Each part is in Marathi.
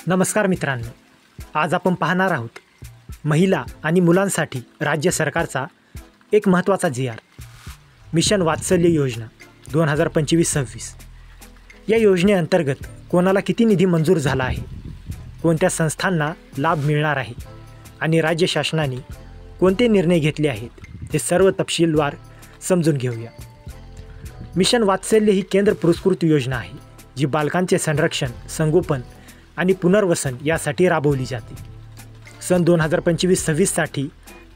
नमस्कार मित्रांनो, आज आपण पाहणार आहोत महिला आणि मुलांसाठी राज्य सरकारचा एक महत्त्वाचा जी.आर. मिशन वात्सल्य योजना 2025-26. या योजनेअंतर्गत कोणाला किती निधी मंजूर झाला आहे, कोणत्या संस्थांना लाभ मिळणार आहे आणि राज्य शासनाने कोणते निर्णय घेतले आहेत हे सर्व तपशीलवार समजून घेऊया. मिशन वात्सल्य ही केंद्र पुरस्कृत योजना आहे जी बालकांचे संरक्षण, संगोपन आणि पुनर्वसन यासाठी राबवली जाते. सन 2025-26साठी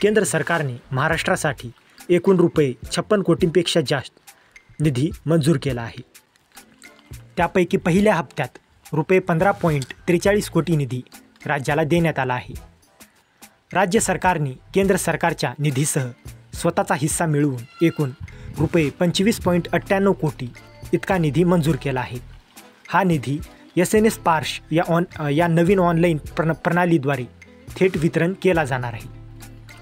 केंद्र सरकारने महाराष्ट्रासाठी एकूण रुपये 56 कोटींपेक्षा जास्त निधी मंजूर केला आहे. त्यापैकी पहिल्या हप्त्यात रुपये 15.43 कोटी निधी राज्याला देण्यात आला आहे. राज्य सरकारने केंद्र सरकारच्या निधीसह स्वतःचा हिस्सा मिळवून एकूण रुपये 25.98 कोटी इतका निधी मंजूर केला आहे. हा निधी SNS पार्श या नवीन ऑनलाईन प्रणालीद्वारे थेट वितरण केला जाणार आहे.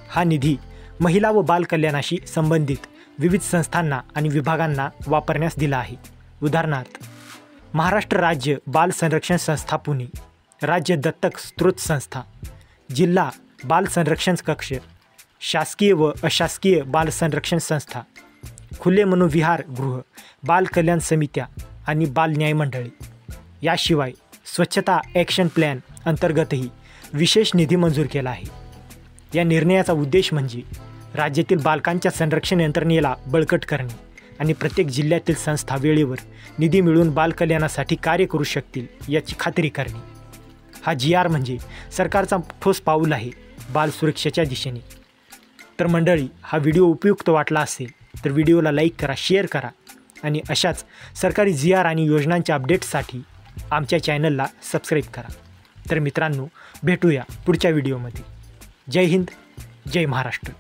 हा निधी महिला व बालकल्याणाशी संबंधित विविध संस्थांना आणि विभागांना वापरण्यास दिला आहे. उदाहरणार्थ, महाराष्ट्र राज्य बाल संरक्षण संस्था पुणे, राज्य दत्तक स्त्रोत संस्था, जिल्हा बाल संरक्षण कक्ष, शासकीय व अशासकीय बाल संरक्षण संस्था, खुले मनोविहार गृह, बाल कल्याण समित्या आणि बाल न्याय मंडळे. याशिवाय स्वच्छता ॲक्शन प्लॅन अंतर्गतही विशेष निधी मंजूर केला आहे. या निर्णयाचा उद्देश म्हणजे राज्यातील बालकांच्या संरक्षण यंत्रणेला बळकट करणे आणि प्रत्येक जिल्ह्यातील संस्था वेळेवर निधी मिळवून बालकल्याणासाठी कार्य करू शकतील याची खात्री करणे. हा जी.आर. म्हणजे सरकारचा ठोस पाऊल आहे बाल सुरक्षेच्या दिशेने. तर मंडळी, हा व्हिडिओ उपयुक्त वाटला असेल तर व्हिडिओला लाईक करा, शेअर करा आणि अशाच सरकारी जी.आर. आणि योजनांच्या अपडेट्ससाठी आमच्या चॅनलला सबस्क्राईब करा. तर मित्रांनो, भेटूया पुढच्या व्हिडिओमध्ये. जय हिंद, जय महाराष्ट्र.